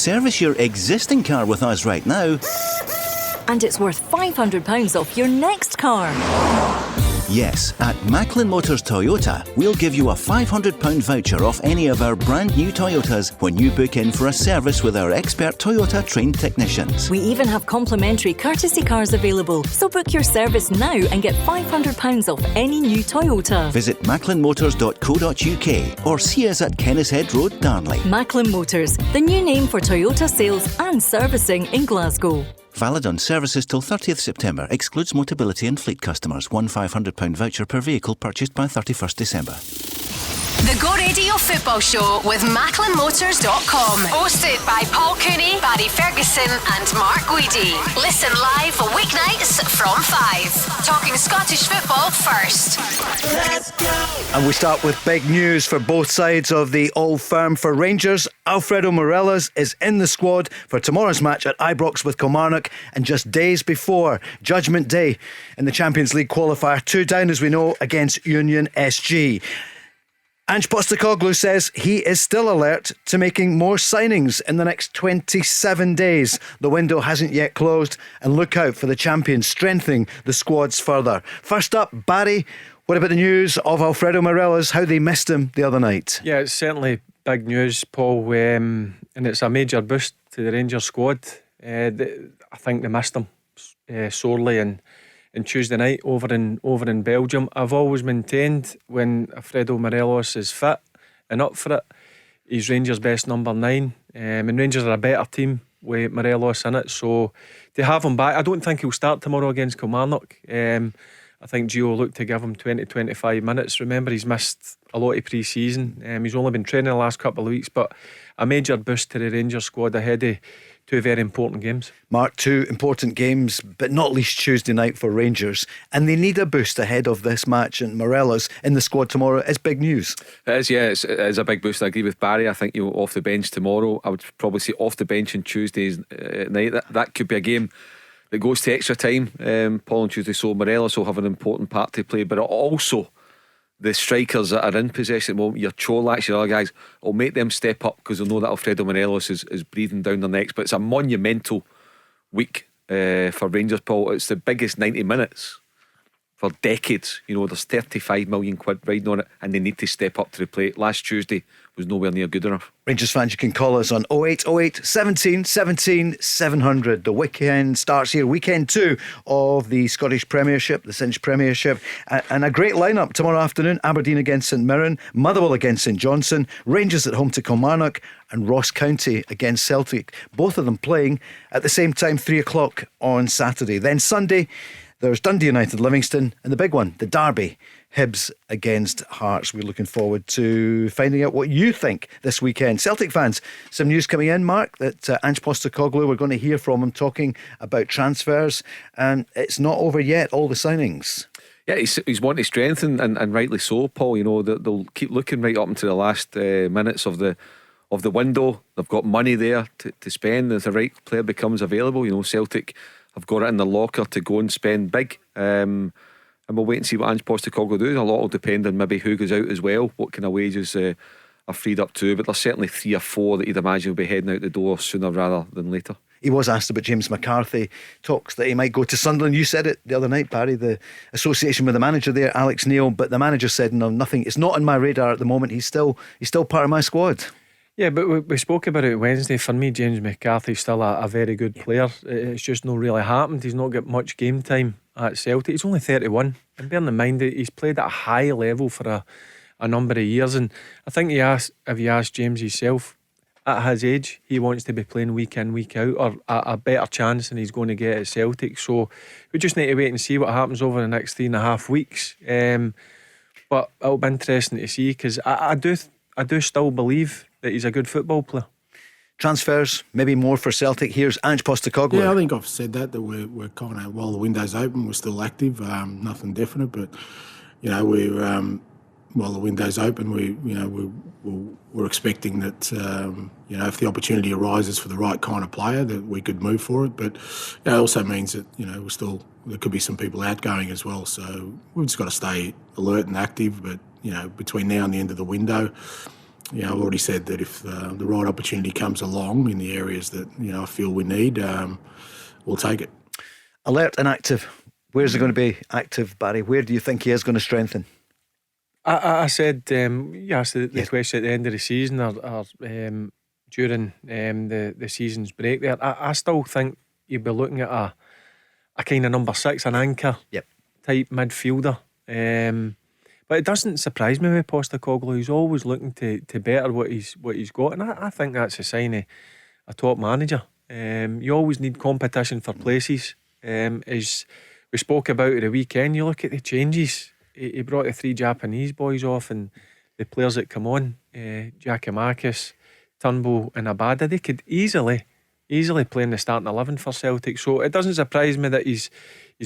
Service your existing car with us right now. And it's worth £500 off your next car. Yes, at Macklin Motors Toyota, we'll give you a £500 voucher off any of our brand new Toyotas when you book in for a service with our expert Toyota trained technicians. We even have complimentary courtesy cars available, so book your service now and get £500 off any new Toyota. Visit macklinmotors.co.uk or see us at Kennishead Road, Darnley. Macklin Motors, the new name for Toyota sales and servicing in Glasgow. Valid on services till 30th September. Excludes Motability and fleet customers. One £500 voucher per vehicle purchased by 31st December. The Go Radio Football Show with MacklinMotors.com. Hosted by Paul Cooney, Barry Ferguson and Mark Guidi. Listen live weeknights from 5. Talking Scottish football first. Let's go! And we start with big news for both sides of the Old Firm. For Rangers, Alfredo Morales is in the squad for tomorrow's match at Ibrox with Kilmarnock, and just days before Judgment Day in the Champions League qualifier, 2 down as we know against Union SG. Ange Postecoglou says he is still alert to making more signings in the next 27 days. The window hasn't yet closed, and look out for the champions strengthening the squads further. First up, Barry, what about the news of Alfredo Morales, how they missed him the other night? Yeah, it's certainly big news, Paul, and it's a major boost to the Rangers squad. I think they missed him sorely on Tuesday night over in Belgium. I've always maintained when Alfredo Morales is fit and up for it, he's Rangers' best number 9. And Rangers are a better team with Morelos in it, so to have him back, I don't think he'll start tomorrow against Kilmarnock. I think Gio looked to give him 20-25 minutes. Remember, he's missed a lot of pre-season. He's only been training the last couple of weeks, but a major boost to the Rangers squad ahead of 2 very important games. Mark, 2 important games, but not least Tuesday night for Rangers, and they need a boost ahead of this match, and Morelos in the squad tomorrow is big news. It is, yeah, it is a big boost. I agree with Barry. I think off the bench tomorrow. I would probably say off the bench on Tuesday's night. That could be a game that goes to extra time, Paul, on Tuesday, so Morelos will have an important part to play, but also the strikers that are in possession at the moment, your Cholaks, your other guys, will make them step up, because they'll know that Alfredo Morelos is breathing down their necks. But it's a monumental week for Rangers, Paul. It's the biggest 90 minutes for decades. There's 35 million quid riding on it, and they need to step up to the plate. Last Tuesday was nowhere near good enough. Rangers fans, you can call us on 0808 17 17 700. The weekend starts here, weekend 2 of the Scottish Premiership, the Cinch Premiership, and a great lineup tomorrow afternoon. Aberdeen against St Mirren, Motherwell against St Johnstone, Rangers at home to Kilmarnock, and Ross County against Celtic. Both of them playing at the same time, 3 o'clock on Saturday. Then Sunday, there's Dundee United, Livingston, and the big one, the derby, Hibs against Hearts. We're looking forward to finding out what you think this weekend. Celtic fans, some news coming in, Mark, that Ange Postecoglou, we're going to hear from him talking about transfers, and it's not over yet, all the signings. Yeah, he's wanting to strengthen, and rightly so, Paul. They'll keep looking right up into the last minutes of the window. They've got money there to spend as the right player becomes available. Celtic have got it in the locker to go and spend big. And we'll wait and see what Ange Postecoglou does. A lot will depend on maybe who goes out as well, what kind of wages are freed up to. But there's certainly 3 or 4 that you'd imagine will be heading out the door sooner rather than later. He was asked about James McCarthy, talks that he might go to Sunderland. You said it the other night, Barry, the association with the manager there, Alex Neil, but the manager said no, nothing. It's not on my radar at the moment. He's still part of my squad. Yeah, but we spoke about it Wednesday. For me, James McCarthy's still a very good player. It's just not really happened. He's not got much game time at Celtic. He's only 31, and bearing in mind that he's played at a high level for a number of years. And I think if you ask James himself, at his age, he wants to be playing week in, week out, or a better chance than he's going to get at Celtic. So we just need to wait and see what happens over the next 3.5 weeks. But it'll be interesting to see, because I do still believe that he's a good football player. Transfers, maybe more for Celtic. Here's Ange Postecoglou. Yeah, I think I've said that we're kind of, while the window's open, we're still active. Nothing definite, but we're while the window's open, we're expecting that if the opportunity arises for the right kind of player, that we could move for it. But it also means that there could be some people outgoing as well. So we've just got to stay alert and active. But between now and the end of the window, I've already said that if the right opportunity comes along in the areas that I feel we need, we'll take it. Alert and active. Where's he going to be active, Barry? Where do you think he is going to strengthen? I said, you asked the question at the end of the season or during the season's break there. I still think you'd be looking at a kind of number 6, an anchor type midfielder. But it doesn't surprise me with Postecoglou. He's always looking to better what he's got, and I think that's a sign of a top manager. You always need competition for places. As we spoke about at the weekend, you look at the changes. He brought the 3 Japanese boys off, and the players that come on, Giacomakis, Turnbull and Abada, they could easily play in the starting 11 for Celtic. So it doesn't surprise me that he's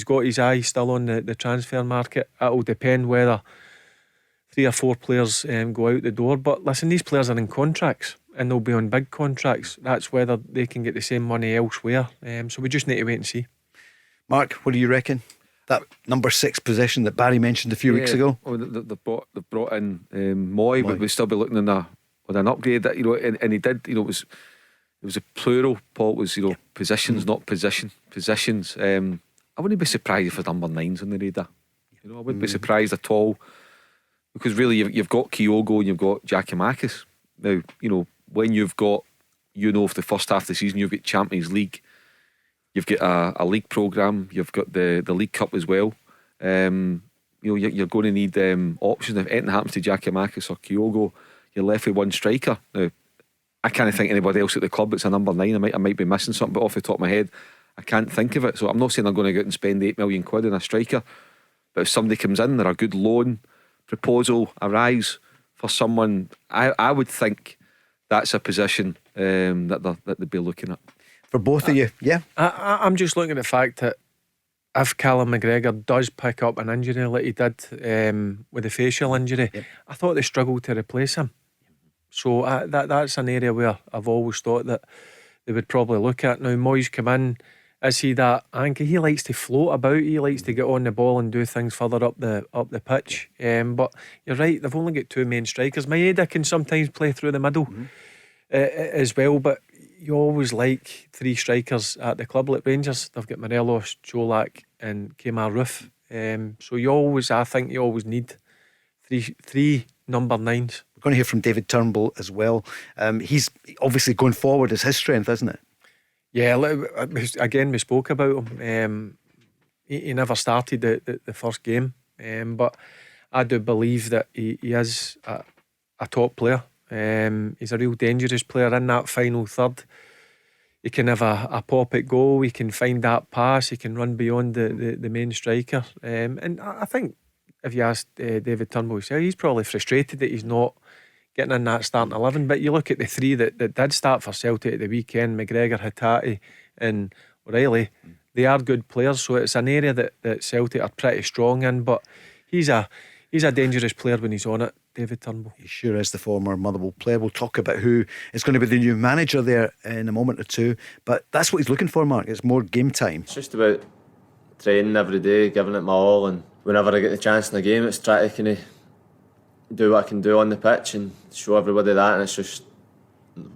got his eye still on the transfer market. It'll depend whether 3 or 4 players go out the door. But listen, these players are in contracts and they'll be on big contracts. That's whether they can get the same money elsewhere. So we just need to wait and see. Mark, what do you reckon? That number 6 position that Barry mentioned a few weeks ago. Oh, they've brought in Moy, but we'll still be looking on an upgrade. That and he did. It was a plural. Paul, it was positions, not positions. I wouldn't be surprised if there's number 9s on the radar. I wouldn't be surprised at all, because really you've got Kyogo and you've got Giacomakis. Now when you've got for the first half of the season you've got Champions League. You've got a league programme. You've got the League Cup as well. You're going to need options. If anything happens to Giacomakis or Kyogo, you're left with one striker. Now, I can't think anybody else at the club that's a number 9. I might be missing something, but off the top of my head, I can't think of it. So I'm not saying I'm going to go out and spend £8 million on a striker. But if somebody comes in, there a good loan proposal arrives for someone, I would think that's a position that they'd be looking at. For both of you, yeah. I'm just looking at the fact that if Callum McGregor does pick up an injury like he did with the facial injury, I thought they struggled to replace him. So that's an area where I've always thought that they would probably look at. Now Moyes come in, is he that anchor? He likes to float about, he likes to get on the ball and do things further up the pitch. But you're right, they've only got 2 main strikers. Maeda can sometimes play through the middle as well, but you always like 3 strikers at the club. Like Rangers, they've got Morelos, Čolak and Kemar Roof. So I think you always need three number 9s. We're going to hear from David Turnbull as well. He's obviously going forward is his strength, isn't it? Yeah, again we spoke about him. He never started the first game, but I do believe that he is a top player. He's a real dangerous player in that final third. He can have a pop at goal, he can find that pass, he can run beyond the main striker. And I think if you ask David Turnbull, he's probably frustrated that he's not getting in that starting 11. But you look at the 3 that did start for Celtic at the weekend, McGregor, Hatate and O'Reilly, they are good players. So it's an area that Celtic are pretty strong in. But he's a dangerous player when he's on it, David Turnbull. He sure is, the former Motherwell player. We'll talk about who is going to be the new manager there in a moment or two, but that's what he's looking for, Mark. It's more game time. It's just about training every day, giving it my all, and whenever I get the chance in the game, it's try to kind of do what I can do on the pitch and show everybody that. And it's just,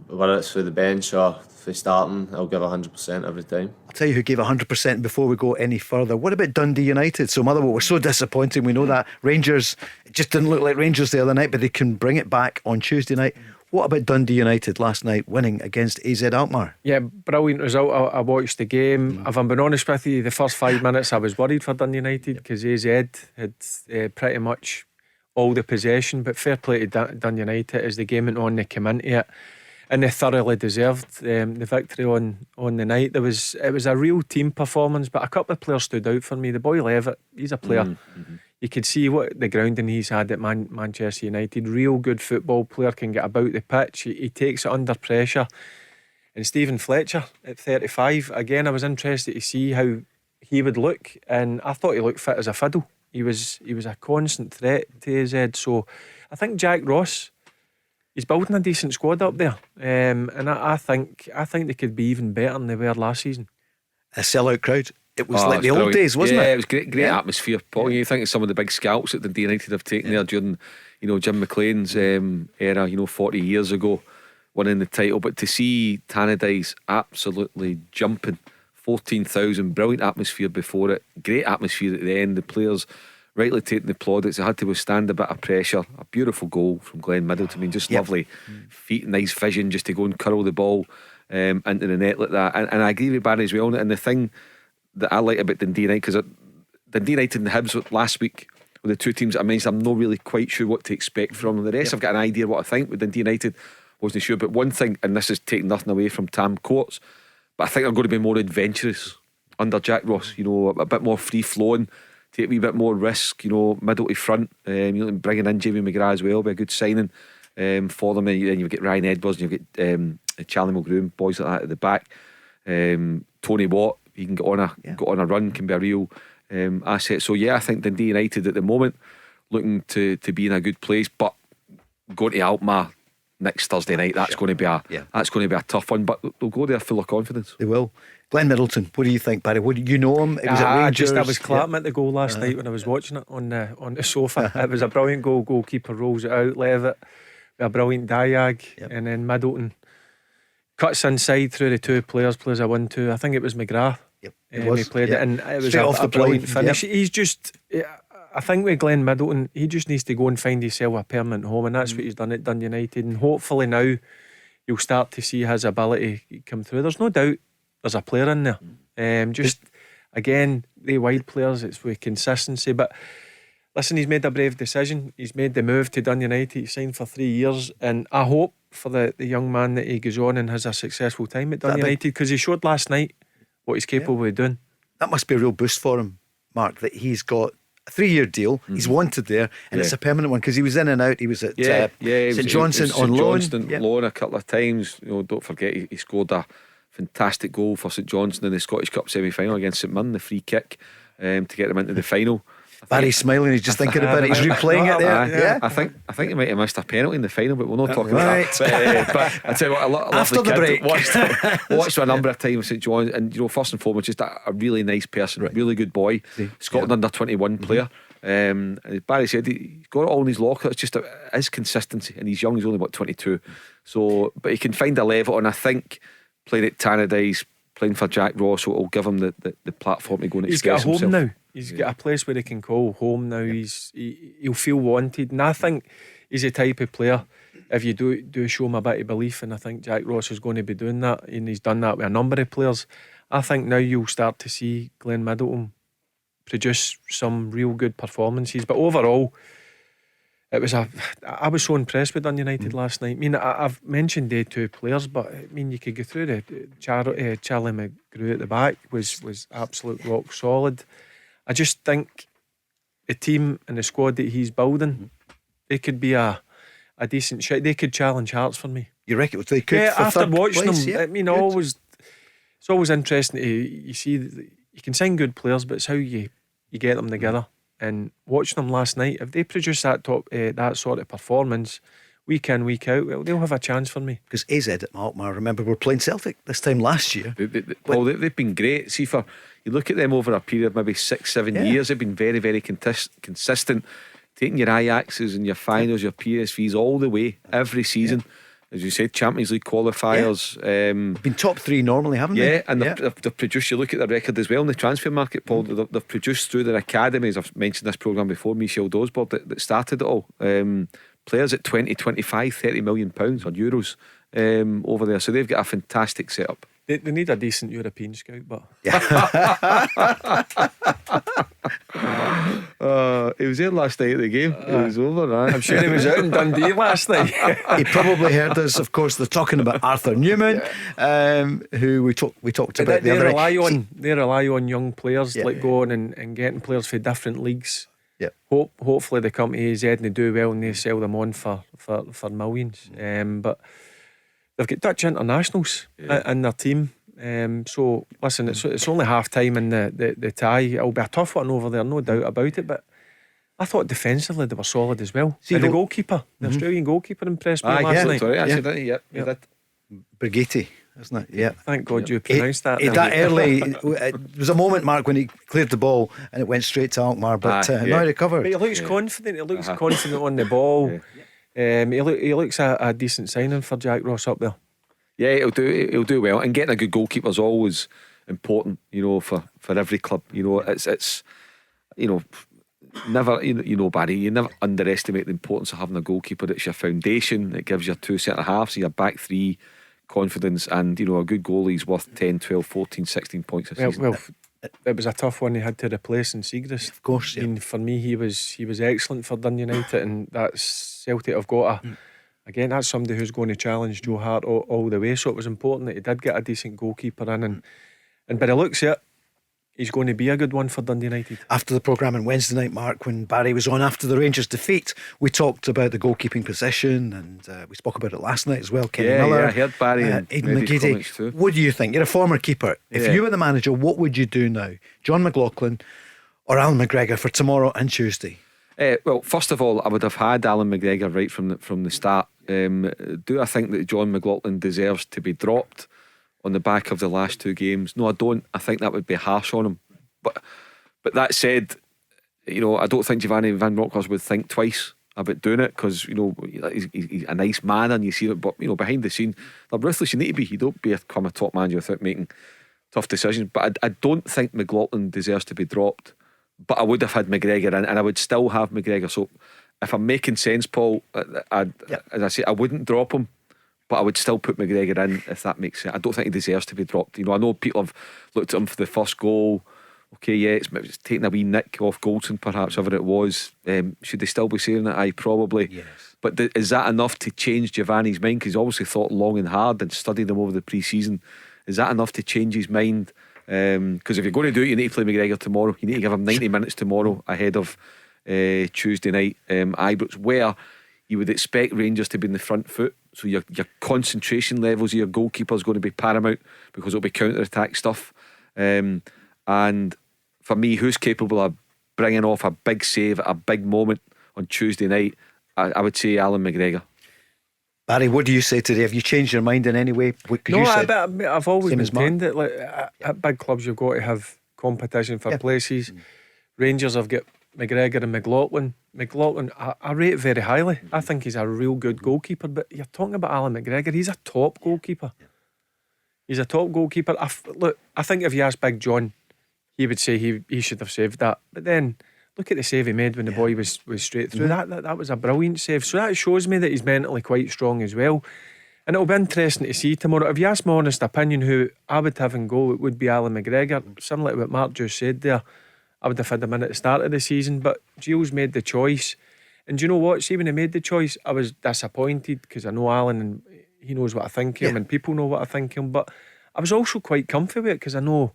whether it's for the bench or for starting, I'll give 100% every time. I'll tell you who gave 100% before we go any further. What about Dundee United? So Motherwell were so disappointing, we know that. Rangers, it just didn't look like Rangers the other night, but they can bring it back on Tuesday night. What about Dundee United last night winning against AZ Alkmaar? Yeah, brilliant result. I watched the game. If I'm being honest with you, the first 5 minutes I was worried for Dundee United because AZ had pretty much all the possession, but fair play to Dundee United as the game went on, they came into it and they thoroughly deserved the victory on the night. It was a real team performance, but a couple of players stood out for me. The boy Levitt, he's a player. You could see what the grounding he's had at Manchester United. Real good football player, can get about the pitch. He takes it under pressure. And Stephen Fletcher at 35, again, I was interested to see how he would look, and I thought he looked fit as a fiddle. He was a constant threat to AZ. So I think Jack Ross, he's building a decent squad up there, and I think they could be even better than they were last season. A sellout crowd it was like the old brilliant. days, wasn't it? Yeah, it was great atmosphere, Paul. You think of some of the big scalps that the Dundee United have taken there during, Jim McLean's era, 40 years ago, winning the title. But to see Tannadice absolutely jumping, 14,000, brilliant atmosphere before it, great atmosphere at the end, the players rightly taking the plaudits. They had to withstand a bit of pressure. A beautiful goal from Glenn Middleton. I mean, just lovely feet, nice vision just to go and curl the ball into the net like that. And I agree with Barry as well. And the thing that I like about Dundee United, because Dundee United and Hibs last week were the two teams I mentioned, I'm not really quite sure what to expect from them. The rest I've got an idea what I think. With Dundee United, wasn't sure. But one thing, and this is taking nothing away from Tam Courts, but I think they're going to be more adventurous under Jack Ross, a bit more free flowing, take a wee bit more risk, middle to front. Bringing in Jamie McGrath as well be a good signing for them. And then you've got Ryan Edwards and you've got Charlie Mulgroom, boys like that at the back. Tony Watt, he can get on a run, can be a real asset. So I think Dundee United at the moment looking to be in a good place, but going to Alkmaar next Thursday night, that's going to be a tough one, but they'll go there full of confidence. They will. Glenn Middleton, what do you think, Barry? What do you know him? It was at Rangers. I was clapping at the goal last night when I was watching it on the sofa. It was a brilliant goal. Goalkeeper rolls it out, Levitt with a brilliant diag, and then Middleton cuts inside through the two players, plays a 1-2. I think it was McGrath. It was. He played it, and it was straight off the brilliant plane. finish. He's just, I think with Glenn Middleton, he just needs to go and find himself a permanent home, and that's what he's done at Dundee United. And hopefully now you'll start to see his ability come through. There's no doubt there's a player in there. Just again, the wide players, it's with consistency. But listen, he's made a brave decision. He's made the move to Dundee United. He signed for 3 years, and I hope for the young man that he goes on and has a successful time at Dundee United, because he showed last night what he's capable of doing. That must be a real boost for him, Mark, that he's got a 3-year deal. He's wanted there, and it's a permanent one, because he was in and out. He was at St Johnstone on loan a couple of times. Don't forget he scored a fantastic goal for St Johnstone in the Scottish Cup semi-final against St Mirren, the free kick to get them into the final. Barry's smiling, he's just thinking about it. He's replaying it there. I think he might have missed a penalty in the final, but we're not talking about that. But I tell you what, after the break, watched a number of times St John's, and first and foremost, just a really nice person, really good boy, Scotland under 21 player. As Barry said, he's got it all in his locker. It's just his consistency, and he's young. He's only about 22, so but he can find a level, and I think playing at Tannadice, playing for Jack Ross, will give him the platform to go and express himself. He's got a home now. He's got a place where he can call home now. He'll feel wanted, and I think he's the type of player, if you do show him a bit of belief, and I think Jack Ross is going to be doing that, and he's done that with a number of players. I think now you'll start to see Glenn Middleton produce some real good performances. But overall, I was so impressed with Dundee United last night. I mean, I've mentioned the two players, but I mean, you could go through Charlie McGrew at the back was absolute rock solid. I just think the team and the squad that he's building, they could be a decent shot. They could challenge Hearts for me. You reckon they could? Yeah, for after watching place, them, I mean, it's always interesting to you see you can sign good players, but it's how you get them together. And watching them last night, if they produce that sort of performance week in, week out, well, they'll have a chance for me. Because AZ at Alkmaar, remember, we're playing Celtic this time last year. They've been great. See, you look at them over a period of maybe 6-7 years, they've been very, very consistent, taking your Ajaxes and your finals, your PSVs all the way every season. As you said, Champions League qualifiers. Been top 3 normally, haven't they? Yeah, and they've produced, you look at the record as well in the transfer market, Paul, they've produced through their academies. I've mentioned this programme before, Michel Dosborg, that started it all. Players at 20, 25, 30 million pounds or euros over there. So they've got a fantastic setup. They need a decent European scout, but he was there last night at the game. It was over, right? I'm sure he was out in Dundee last night. He probably heard us. Of course, they're talking about Arthur Newman, who we talked about the other day. They rely on young players like going and getting players for different leagues. Hopefully they come to AZ and they do well and they sell them on for millions. But they've got Dutch internationals in their team. So listen, it's only half time in the tie. It'll be a tough one over there, no doubt about it. But I thought defensively they were solid as well. See, the goalkeeper, the Australian goalkeeper, impressed me last night. Sorry, actually, he did. Brigitte. isn't it? Yeah. Thank God you pronounced that. That early, there was a moment, Mark, when he cleared the ball and it went straight to Alkmaar, but now he recovered. But he looks confident. He looks confident on the ball. He looks a decent signing for Jack Ross up there. Yeah, he'll do well. And getting a good goalkeeper is always important, for every club. It's never, Barry, you never underestimate the importance of having a goalkeeper. It's your foundation. It gives your two centre halves, your back three confidence, and a good goalie's worth 10, 12, 14, 16 points a season. Well, it was a tough one he had to replace in Siegrist. Of course, yeah. I mean, for me, he was excellent for Dundee United, and that's Celtic have got again, that's somebody who's going to challenge Joe Hart all the way. So it was important that he did get a decent goalkeeper in, and by the looks of it, he's going to be a good one for Dundee United. After the programme on Wednesday night, Mark, when Barry was on after the Rangers defeat, we talked about the goalkeeping position, and we spoke about it last night as well. Kenny Miller, yeah, I heard Barry and Aidan McGeady. What do you think? You're a former keeper. If you were the manager, what would you do now? John McLaughlin or Alan McGregor for tomorrow and Tuesday? Well, first of all, I would have had Alan McGregor right from the start. Do I think that John McLaughlin deserves to be dropped on the back of the last two games? No, I don't. I think that would be harsh on him. But that said, I don't think Giovanni Van Bronckhorst would think twice about doing it, because he's a nice man and you see it. But behind the scene, they're ruthless. You need to be. You don't become a top manager without making tough decisions. But I don't think McLaughlin deserves to be dropped. But I would have had McGregor in, and I would still have McGregor. So if I'm making sense, Paul, as I say, I wouldn't drop him, but I would still put McGregor in, if that makes sense. I don't think he deserves to be dropped. I know people have looked at him for the first goal. Okay, yeah, it's taking a wee nick off Goldson, perhaps, whatever it was. Should they still be saying that? Aye, probably. Yes. But is that enough to change Giovanni's mind? Because he's obviously thought long and hard and studied him over the pre-season. Is that enough to change his mind? Because if you're going to do it, you need to play McGregor tomorrow. You need to give him 90 minutes tomorrow ahead of Tuesday night, Ibrox, where you would expect Rangers to be in the front foot. So your concentration levels of your goalkeeper is going to be paramount, because it'll be counter-attack stuff. And for me, who's capable of bringing off a big save at a big moment on Tuesday night? I would say Alan McGregor. Barry, what do you say today? Have you changed your mind in any way? I've always maintained that at big clubs you've got to have competition for places. Rangers have got McGregor and McLaughlin. McLaughlin, I rate very highly. I think he's a real good goalkeeper. But you're talking about Alan McGregor, he's a top goalkeeper. He's a top goalkeeper. I think if you ask Big John, he would say he should have saved that. But then look at the save he made when the boy was straight through. That was a brilliant save. So that shows me that he's mentally quite strong as well. And it'll be interesting to see tomorrow. If you ask my honest opinion who I would have in goal, it would be Alan McGregor. Similar to what Mark just said there, I would have had him in at the start of the season, but Gio's made the choice. And do you know what? See, when he made the choice, I was disappointed, because I know Alan and he knows what I think of him, and people know what I think of him. But I was also quite comfy with it, because I know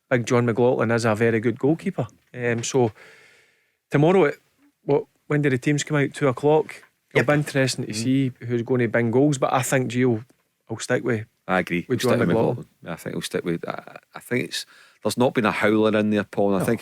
Big John McLaughlin is a very good goalkeeper. So tomorrow, when do the teams come out? 2:00. It'll be interesting to see who's going to bang goals. But I think Gio will stick with. I agree. With John McLaughlin. I think he'll stick with. I think there's not been a howler in there, Paul. And I think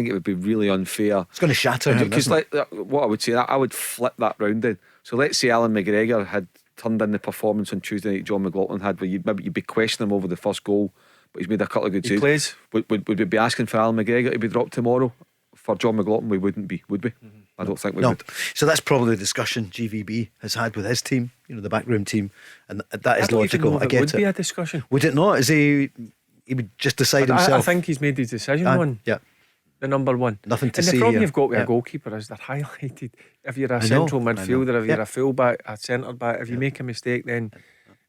it would be really unfair. It's going to shatter him. Because what I would say, I would flip that round in. So let's say Alan McGregor had turned in the performance on Tuesday night John McLaughlin had, where you'd be questioning him over the first goal, but he's made a couple of good saves. Plays. Would we be asking for Alan McGregor to be dropped tomorrow? For John McLaughlin, we wouldn't be, would we? I don't think we would. So that's probably the discussion GVB has had with his team, the backroom team, and that is logical. I get it. Would be a discussion. Would it not? He would just decide himself. I think he's made his decision on. Yeah. The number one. Nothing to see. And the problem you've got with a goalkeeper is they're highlighted. If you're a central midfielder, if you're a full back, a centre back, if you make a mistake, then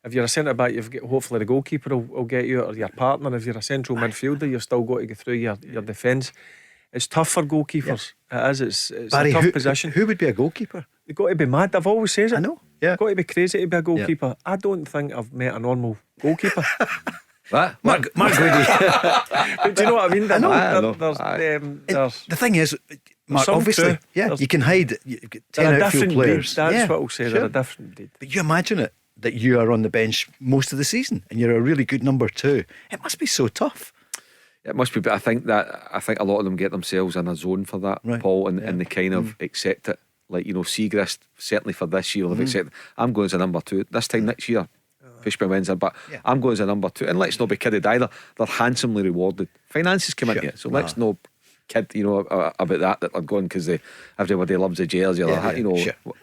if you're a centre back, you've got, hopefully the goalkeeper will get you, or your partner. If you're a central midfielder, you've still got to go through your defence. It's tough for goalkeepers. It is. It's Barry, a tough position. Who would be a goalkeeper? They've got to be mad. I've always said it. I know. Yeah. Got to be crazy to be a goalkeeper. I don't think I've met a normal goalkeeper. What? Mark Goody. But do you know what I mean? I know. There's the thing is, Mark, obviously, you can hide 10 outfield players. That's what I'll say. They're a different breed. But you imagine it, that you are on the bench most of the season and you're a really good number two. It must be so tough. It must be, but I think a lot of them get themselves in a zone for that, right, Paul, and they kind of accept it. Like, Siegrist, certainly for this year, they've accepted, I'm going as a number two. This time next year, push by Wednesday, but I'm going as a number 2. And let's not be kidded either, they're handsomely rewarded. Finances come into it, so let's not kid about that they're going because everybody loves the jersey or how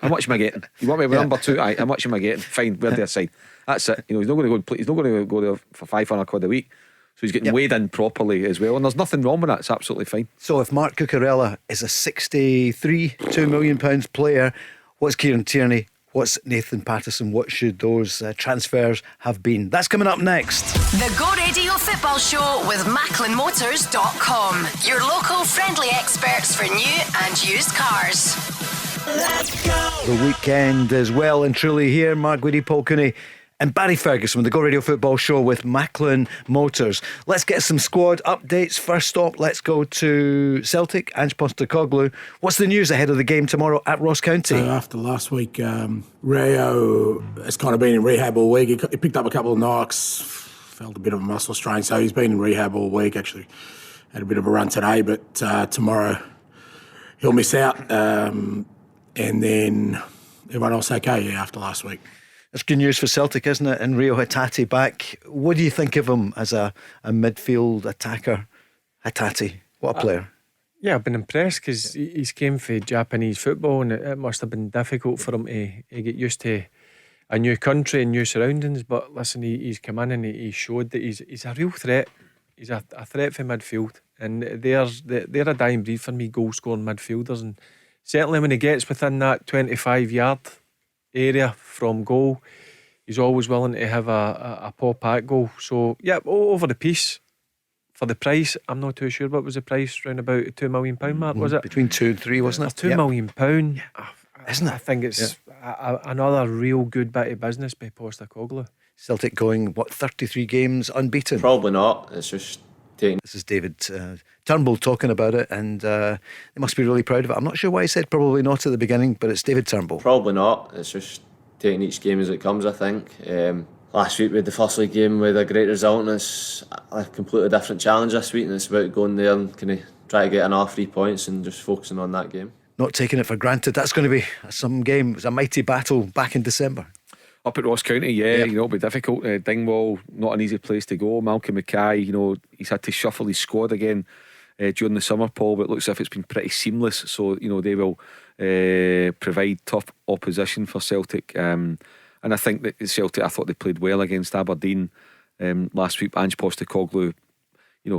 much am I getting? You want me with number 2? How much am I getting? Fine, where do I sign? That's it. He's not going to go there for £500 a week, so he's getting weighed in properly as well, and there's nothing wrong with that. It's absolutely fine. So if Mark Cucurella is a £63 million player, what's Kieran Tierney? What's Nathan Patterson? What should those transfers have been? That's coming up next. The Go Radio Football Show with MacklinMotors.com. Your local friendly experts for new and used cars. Let's go! The weekend is well and truly here. Mark Guidi, Paul Cooney and Barry Ferguson with the Go Radio Football Show with Macklin Motors. Let's get some squad updates. First stop, let's go to Celtic. Ange Postecoglou. What's the news ahead of the game tomorrow at Ross County? After last week, Rio has kind of been in rehab all week. He picked up a couple of knocks, felt a bit of a muscle strain, so he's been in rehab all week. Actually had a bit of a run today, but tomorrow he'll miss out. And then everyone else okay, after last week. That's good news for Celtic, isn't it? And Rio Hatate back. What do you think of him as a midfield attacker? Hatate, what a player. Yeah, I've been impressed because he's came for Japanese football, and it must have been difficult for him to get used to a new country and new surroundings. But listen, he's come in and he showed that he's a real threat. He's a threat for midfield, and they're a dying breed for me, goal scoring midfielders. And certainly when he gets within that 25-yard area from goal, he's always willing to have a pop at goal. So over the piece. For the price, I'm not too sure what was the price, round about £2 million mark, was it? Between 2 and 3, wasn't it? £2 million. Isn't it? I think it's another real good bit of business by Postecoglou. Celtic going 33 games unbeaten? Probably not. It's just taking. This is David Turnbull talking about it, and they must be really proud of it. I'm not sure why he said probably not at the beginning, but it's David Turnbull. Probably not. It's just taking each game as it comes, I think. Last week we had the first league game with a great result, and it's a completely different challenge this week, and it's about going there and kind of try to get another 3 points and just focusing on that game. Not taking it for granted. That's going to be some game. It was a mighty battle back in December. Up at Ross County, it'll be difficult. Dingwall, not an easy place to go. Malcolm Mackay, he's had to shuffle his squad again during the summer, Paul, but it looks as if it's been pretty seamless. So, they will provide tough opposition for Celtic. And I think that Celtic, I thought they played well against Aberdeen last week. Ange Postecoglou,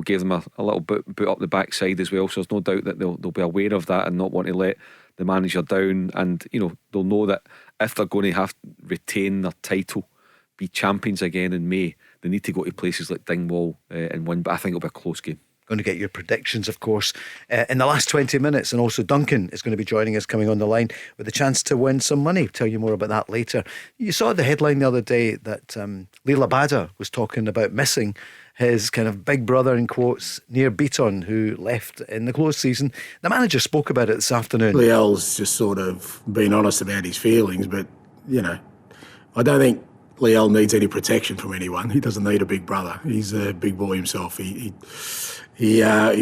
gave them a little boot up the backside as well. So there's no doubt that they'll be aware of that and not want to let the manager down. And, they'll know that if they're going to have to retain their title, be champions again in May, they need to go to places like Dingwall and win. But I think it'll be a close game. Going to get your predictions, of course, in the last 20 minutes. And also Duncan is going to be joining us, coming on the line with a chance to win some money. Tell you more about that later. You saw the headline the other day that Leila Bada was talking about missing his kind of big brother, in quotes, Near Beaton, who left in the close season. The manager spoke about it this afternoon. Liel's just sort of been honest about his feelings, but, I don't think Liel needs any protection from anyone. He doesn't need a big brother. He's a big boy himself. He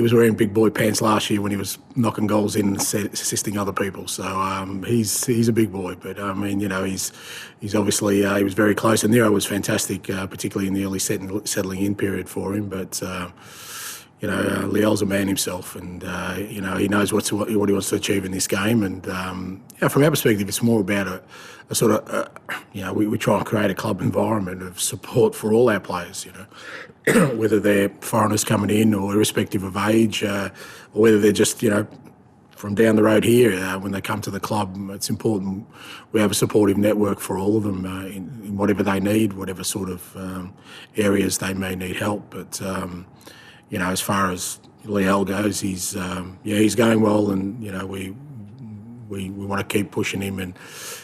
was wearing big boy pants last year when he was knocking goals in and assisting other people. So he's a big boy. But he's obviously he was very close. And Nero was fantastic, particularly in the early settling in period for him. But Liel's a man himself, and he knows what he wants to achieve in this game. And from our perspective, it's more about a sort of we try and create a club environment of support for all our players. Whether they're foreigners coming in or irrespective of age, or whether they're just, from down the road here, when they come to the club, it's important we have a supportive network for all of them in whatever they need, whatever sort of areas they may need help. But, as far as Liel goes, he's going well, and, we want to keep pushing him, and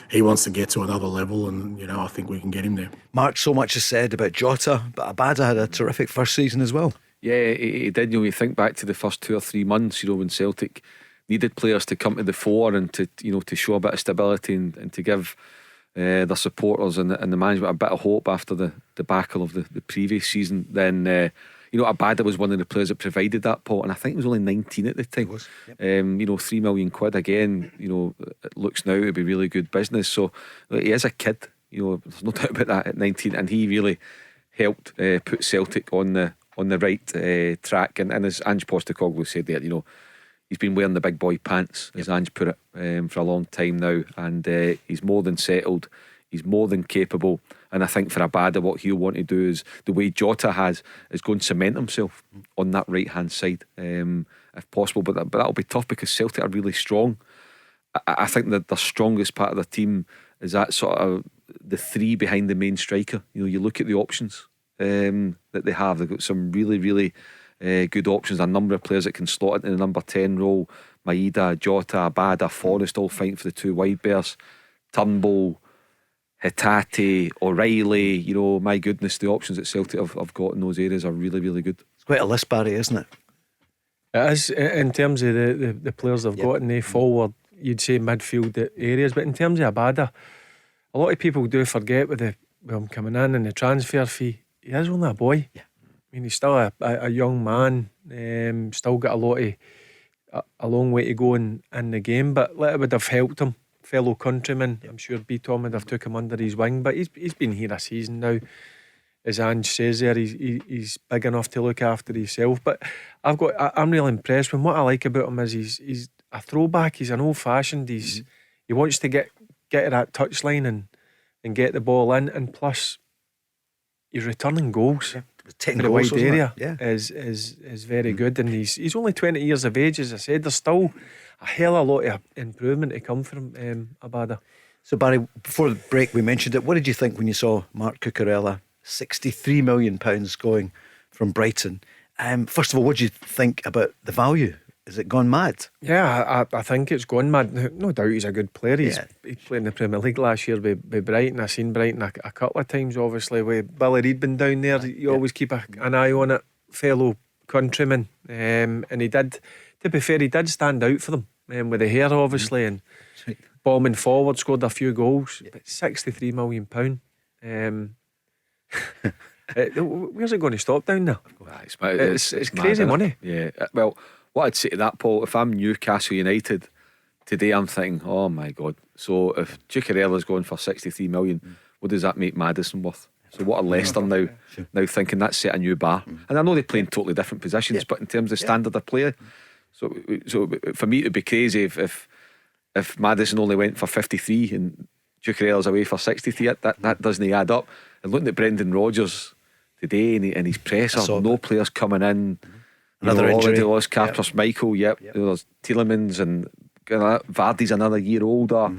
he wants to get to another level, and I think we can get him there. Mark, so much is said about Jota, but Abada had a terrific first season as well. Yeah, he did. You think back to the first 2 or 3 months, when Celtic needed players to come to the fore and to show a bit of stability and to give their supporters and the management a bit of hope after the debacle of the previous season. Then Abada was one of the players that provided that, Paul, and I think he was only 19 at the time. It was, yep. £3 million again. It looks now to be really good business. So he is a kid, There's no doubt about that at 19, and he really helped put Celtic on the right track. And as Ange Postecoglou said there, he's been wearing the big boy pants, as Ange put it, for a long time now, and he's more than settled. He's more than capable, and I think for Abada, what he'll want to do is the way Jota is go and cement himself on that right hand side, if possible. But that'll be tough because Celtic are really strong. I think that the strongest part of the team is that sort of the three behind the main striker. You look at the options that they have. They've got some really, really good options. A number of players that can slot into the number 10 role. Maeda, Jota, Abada, Forrest all fighting for the two wide berths. Turnbull, Hatate, O'Reilly. My goodness, the options that Celtic have got in those areas are really, really good. It's quite a list, Barry, isn't it? It is, in terms of the players they've got in the forward, you'd say midfield areas. But in terms of Abada, a lot of people do forget with him coming in and the transfer fee, he is only a boy. I mean, he's still a young man, still got a long way to go in the game, but it would have helped him. Fellow countryman, I'm sure B Tom would have took him under his wing, but he's been here a season now. As Ange says there, he's big enough to look after himself. But I'm really impressed with what I like about him is he's a throwback. He's an old fashioned. He wants to get to that touchline and get the ball in, and plus he's returning goals. Taking the wide area is very good, and he's only 20 years of age. As I said, there's still a hell of a lot of improvement to come from Abada. So Barry, before the break we mentioned it, what did you think when you saw Mark Cucurella, £63 million going from Brighton? First of all, what do you think about the value? Is it gone mad? Yeah, I think it's gone mad. No doubt he's a good player. He played in the Premier League last year with Brighton. I've seen Brighton a couple of times, obviously, with Billy Reid been down there. You always keep an eye on it, fellow countryman. And he did, to be fair, he did stand out for them with the hair, obviously, and bombing forward, scored a few goals. But £63 million. Where's it going to stop down there? It's crazy money. Yeah, well, what I'd say to that, Paul, if I'm Newcastle United today, I'm thinking, oh my God. So if Cucurella's going for 63 million, what does that make Maddison worth? So what are Leicester now thinking? That's set a new bar. And I know they play in totally different positions, but in terms of standard of play, so for me it would be crazy if Maddison only went for 53 and Cucurella's away for 63. That doesn't add up. And looking at Brendan Rodgers today and his presser, no players coming in. Another injury. Already lost Carlos Michael. There's Tielemans, and Vardy's another year older.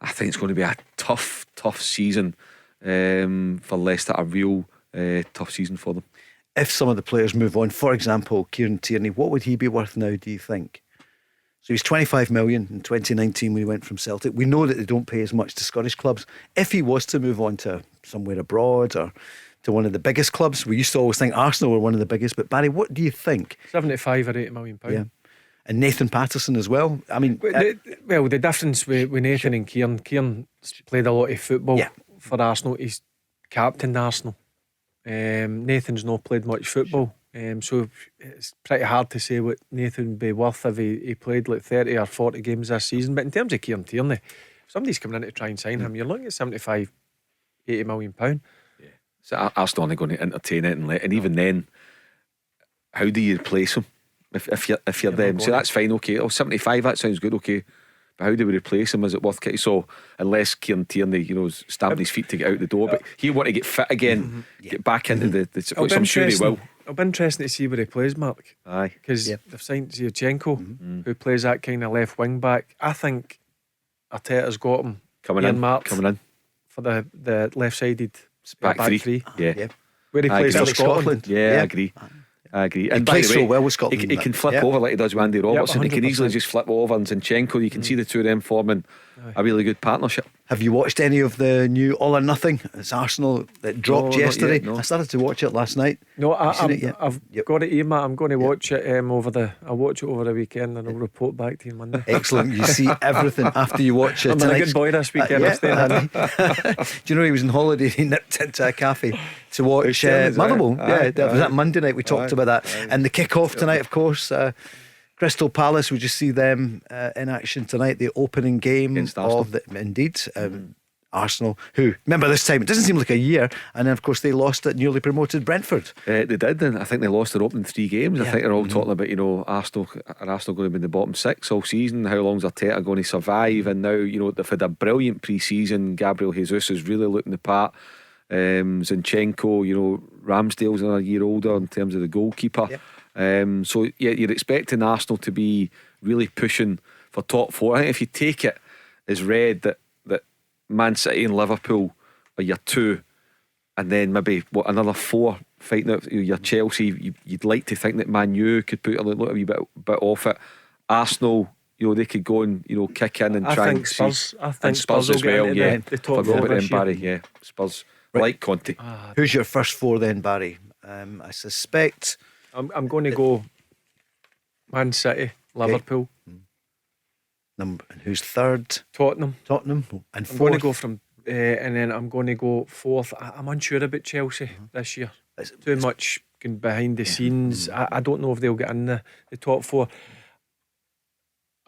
I think it's going to be a tough season for Leicester. A real tough season for them. If some of the players move on, for example, Kieran Tierney, what would he be worth now, do you think? So he's 25 million in 2019 when he went from Celtic. We know that they don't pay as much to Scottish clubs. If he was to move on to somewhere abroad or to one of the biggest clubs, we used to always think Arsenal were one of the biggest, but Barry, what do you think? 75 or 80 million pounds. Yeah. And Nathan Patterson as well. I mean, the difference with Nathan and Kieran's played a lot of football for Arsenal. He's captained Arsenal. Nathan's not played much football. So it's pretty hard to say what Nathan would be worth if he played like 30 or 40 games this season. But in terms of Kieran Tierney, if somebody's coming in to try and sign him, you're looking at 75, 80 million pound. Yeah. So Arsenal are going to entertain it, and even then, how do you replace him if you're them? So that's fine, okay. 75, that sounds good, okay. But how do we replace him? Is it worth getting? So unless Kieran Tierney, stabbed his feet to get out the door, but he'll want to get fit again, get back into the which I'm sure he will. It'll be interesting to see where he plays, Mark. Aye, because they've signed Zinchenko, who plays that kind of left wing back. I think Arteta's got him coming in for the left-sided back three. Yeah. Where he plays for Scotland. Yeah, I agree. And he plays so well with Scotland. He can flip over like he does with Andy Robertson. He can easily just flip over, and Zinchenko, you can see the two of them forming a really good partnership. Have you watched any of the new All or Nothing? It's Arsenal that dropped yesterday. Yet, no. I started to watch it last night. No, I've got it here, Matt. I'm going to watch it I'll watch it over the weekend, and I'll report back to you Monday. Excellent. You see everything after you watch it. I'm a good boy this weekend. Do you know he was on holiday? He nipped into a cafe to watch Motherwell. Was that Monday night? We talked about that. And the kick-off tonight, of course, Crystal Palace. We just see them in action tonight. The opening game of the Arsenal, who, remember this time, it doesn't seem like a year, and then of course they lost at newly promoted Brentford. They did, and I think they lost their opening 3 games. I think they're all talking about, Arsenal going to be in the bottom 6 all season. How long's Arteta going to survive? And now, they've had a brilliant pre-season. Gabriel Jesus is really looking the part. Zinchenko, Ramsdale's a year older in terms of the goalkeeper. So you're expecting Arsenal to be really pushing for top 4. I think if you take it as read that Man City and Liverpool are your 2, and then maybe another 4 fighting out your Chelsea, you'd like to think that Man U could put a little bit off it. Arsenal, they could go and kick in and try and Spurs. I think and Spurs as well. The top Forgot 4 about them, this year. Barry. Yeah, Spurs. Like Conte. Who's your first 4 then, Barry? I suspect I'm going to go Man City, Liverpool, and who's third? Tottenham. And I'm fourth. going to go from and then I'm going to go fourth. I'm unsure about Chelsea this year. Too much behind the scenes. I don't know if they'll get in the top 4.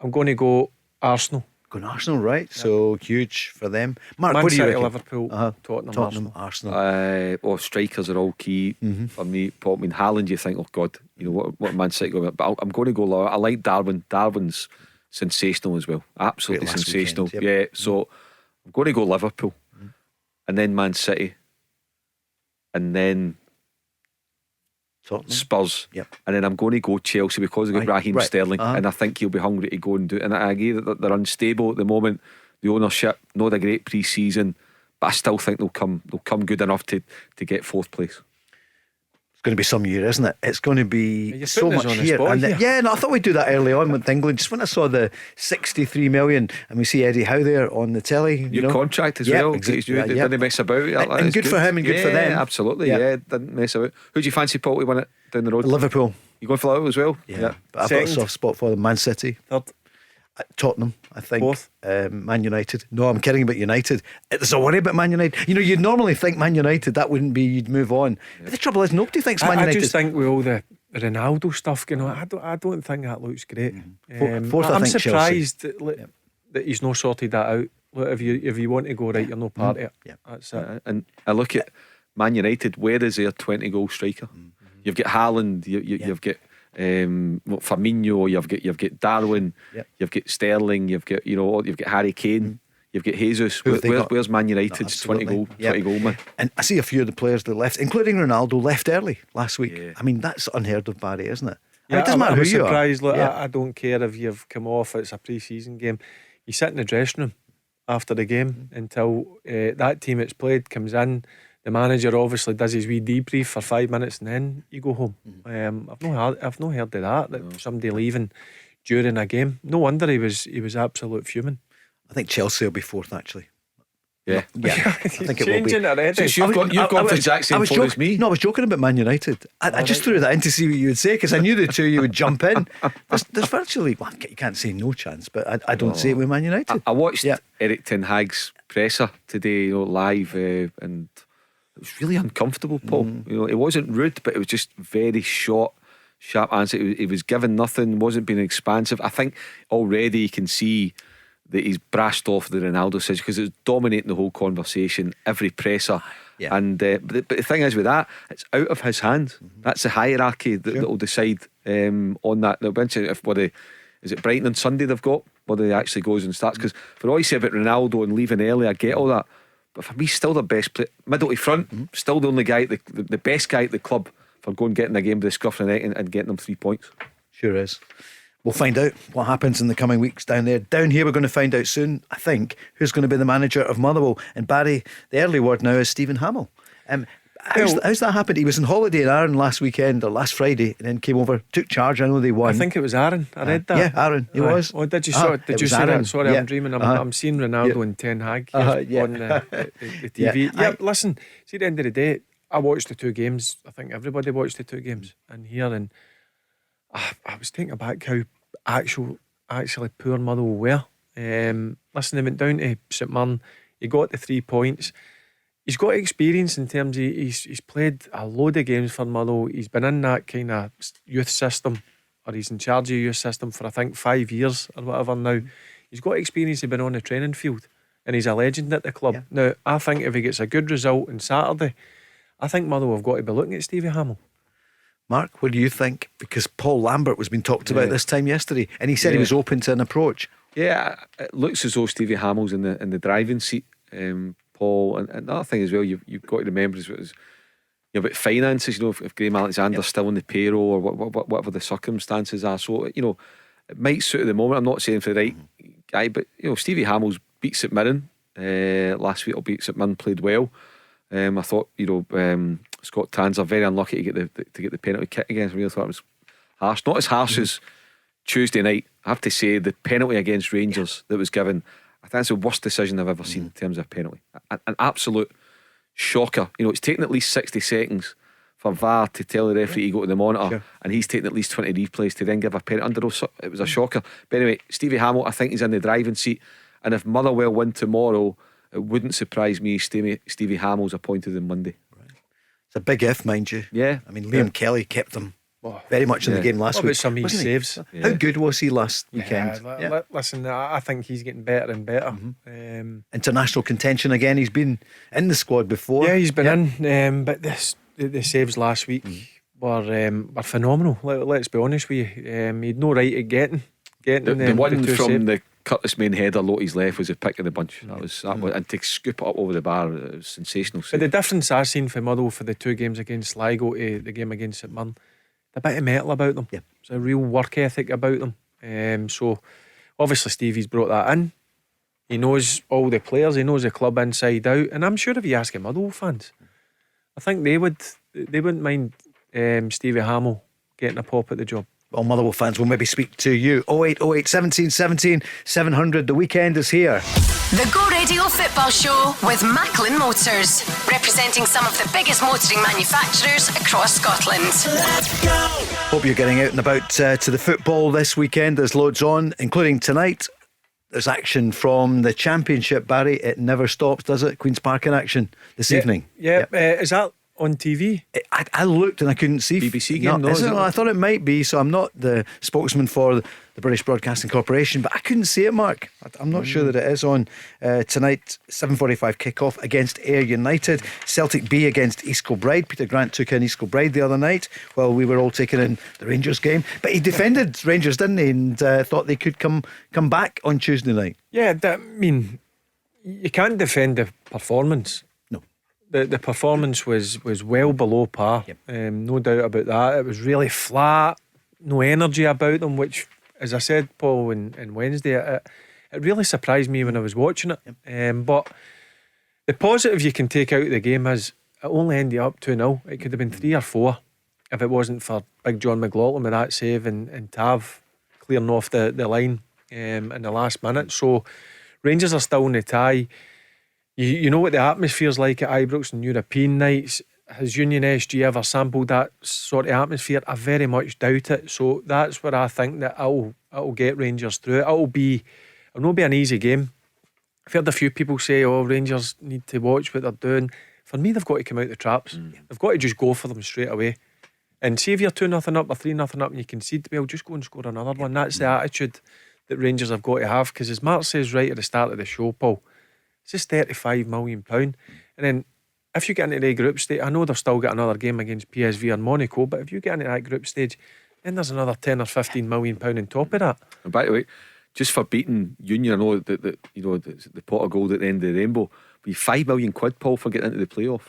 I'm going to go Arsenal. Going Arsenal, right? So huge for them. Mark, Man what do you City, reckon? Liverpool, Tottenham, Arsenal. Strikers are all key for me. Paul, Haaland, you think, oh God, what Man City going? But I'm going to go. I like Darwin. Darwin's sensational as well. Absolutely sensational. Weekend, yep. Yeah. So I'm going to go Liverpool, and then Man City, and then Tottenham. Spurs, Yep. and then I'm going to go Chelsea because I've got Raheem Sterling, and I think he'll be hungry to go and do it. And I agree that they're unstable at the moment. The ownership, not a great pre-season, but I still think they'll come good enough to get 4th place. It's going to be some year, isn't it? It's going to be You're so putting us much on the here. spot And here. I thought we'd do that early on with England. Just when I saw the 63 million and we see Eddie Howe there on the telly. Your contract as well. Exactly. Didn't mess about. And good for him and good for them. Absolutely. Yeah, didn't mess about. Who do you fancy, Paul, to win it down the road? Liverpool. You going for Liverpool as well? Yeah. But I've got a soft spot for them. Man City. Third. Tottenham, I think. 4th. Man United. No, I'm kidding about United. There's a worry about Man United. You'd normally think Man United, that wouldn't be, you'd move on. But the trouble is, nobody thinks Man United. I just think with all the Ronaldo stuff going on, I don't think that looks great. Fourth, I I'm think surprised that he's not sorted that out. Look, if you want to go right, you're no part of it. Yeah. That's it. And I look at Man United. Where is their 20-goal striker? You've got Haaland. You've got Firmino. You've got Darwin. You've got Sterling. You've got Harry Kane. You've got Jesus. Where's Man United's 20 goal man? And I see a few of the players that left, including Ronaldo, left early last week. I mean, that's unheard of, Barry, isn't it? Yeah, it doesn't matter I'm who you are. surprised. Look, I don't care if you've come off. It's a pre-season game. You sit in the dressing room after the game until that team that's played comes in. The manager obviously does his wee debrief for 5 minutes and then you go home. I've not heard of that somebody leaving during a game. No wonder he was absolute fuming. I think Chelsea will be 4th, actually. Yeah. I think it will be. So you've gone for the exact same 4 as me. No, I was joking about Man United. I just threw that in to see what you would say, because I knew the two you would jump in. There's virtually, you can't say no chance, but I don't see it with Man United. I watched Eric Ten Hag's presser today, live, and it was really uncomfortable, Paul. It wasn't rude, but it was just very short, sharp answer. He was giving nothing, wasn't being expansive. I think already you can see that he's brashed off the Ronaldo situation, because it's dominating the whole conversation, every presser. And but the thing is with that, it's out of his hands. That's the hierarchy that will decide on that. They'll mention if is it Brighton on Sunday they've got, whether he actually goes and starts. Because for all you say about Ronaldo and leaving early, I get all that, but for me, still the best player, middle to front, still the only guy, the best guy at the club for going getting the game with the scruff of the neck and getting them 3 points. Sure is. We'll find out what happens in the coming weeks down there. Down here, we're going to find out soon, I think, who's going to be the manager of Motherwell. And Barry, the early word now is Stephen Hamill. How's that happened? He was on holiday in Aaron last weekend or last Friday, and then came over, took charge. I know they won. I think it was Aaron. I read that. Yeah, Aaron. He was. Oh, did you see Aaron. that? Sorry, I'm dreaming. I'm seeing Ronaldo and Ten Hag here on the TV. Listen, see, at the end of the day, I watched the 2 games. I think everybody watched the 2 games in here, and I was thinking back how actually poor Motherwell were. Listen, they went down to St Mirren. He got the 3 points. He's got experience in terms of he's played a load of games for Motherwell. He's been in that kind of youth system, or he's in charge of the youth system for I think 5 years or whatever now. He's got experience of being on the training field. and he's a legend at the club. Yeah. Now, I think if he gets a good result on Saturday, I think Motherwell have got to be looking at Stevie Hamill. Mark, what do you think? Because Paul Lambert was being talked about this time yesterday, and he said he was open to an approach. Yeah, it looks as though Stevie Hamill's in the driving seat, Paul. And another thing as well, you've got to remember is about finances. If Graham Alexander's still on the payroll or whatever the circumstances are. So it might suit at the moment. I'm not saying for the right guy, but Stevie Hamill's beat St Mirren last week. Or beat St Mirren, played well. I thought Scott Tanser very unlucky to get the penalty kick against me. I thought it was harsh, not as harsh as Tuesday night. I have to say the penalty against Rangers that was given, I think that's the worst decision I've ever seen in terms of a penalty. An absolute shocker. It's taken at least 60 seconds for VAR to tell the referee to go to the monitor, and he's taken at least 20 replays to then give a penalty. It was a shocker. But anyway, Stevie Hamill, I think he's in the driving seat, and if Motherwell win tomorrow, it wouldn't surprise me if Stevie Hamill's appointed on Monday. It's a big if, mind you. Yeah. I mean, Liam Kelly kept them very much in the game last week. Some easy saves. How good was he last weekend? Listen, I think he's getting better and better. International contention again. He's been in the squad before. Yeah, he's been in. But the saves last week were phenomenal. Let's be honest with you. He had no right at getting the one the from saves. the Curtis Main header, Lottie's left, was a pick of the bunch. That was and to scoop it up over the bar, it was sensational. But the difference I've seen for Motherwell for the two games against Sligo to the game against St Mirren, a bit of metal about them. Yeah. There's a real work ethic about them. So obviously Stevie's brought that in. He knows all the players, he knows the club inside out, and I'm sure if you ask him Motherwell fans, I think they wouldn't mind Stevie Hamill getting a pop at the job. Well, Motherwell fans will maybe speak to you. 0808 17 17 700. The weekend is here. The Go Radio Football Show with Macklin Motors, representing some of the biggest motoring manufacturers across Scotland. Let's go! Hope you're getting out and about to the football this weekend. There's loads on, including tonight. There's action from the Championship, Barry. It never stops, does it? Queen's Park in action this evening. Yeah. Is that on TV? I looked and I couldn't see. BBC game? No, isn't it? I thought it might be, so I'm not the spokesman for the British Broadcasting Corporation, but I couldn't see it, Mark. I'm not sure that it is on tonight. 7:45 kickoff against Ayr United. Celtic B against East Kilbride. Peter Grant took in East Kilbride the other night while we were all taking in the Rangers game, but he defended Rangers, didn't he, and thought they could come back on Tuesday night. Yeah, I mean, you can't defend the performance. The performance was well below par. No doubt about that. It was really flat, no energy about them, which, as I said, Paul, on Wednesday, it really surprised me when I was watching it. But the positive you can take out of the game is it only ended up 2-0. It could have been 3 or 4 if it wasn't for Big John McLaughlin with that save and Tav clearing off the line in the last minute. So Rangers are still in the tie. You know what the atmosphere's like at Ibrox and European nights. Has Union SG ever sampled that sort of atmosphere? I very much doubt it. So that's where I think that it'll get Rangers through it. It'll not be an easy game. I've heard a few people say, Rangers need to watch what they're doing. For me, they've got to come out the traps. They've got to just go for them straight away. And see if you're 2-0 up or 3-0 up and you concede, well, just go and score another one. That's the attitude that Rangers have got to have. Because as Mark says right at the start of the show, Paul, it's just £35 million. And then if you get into the group stage, I know they've still got another game against PSV or Monaco, but if you get into that group stage, then there's another 10 or 15 million pound on top of that. And by the way, just for beating Union, I know that the pot of gold at the end of the rainbow, but £5 million, Paul, for getting into the playoff.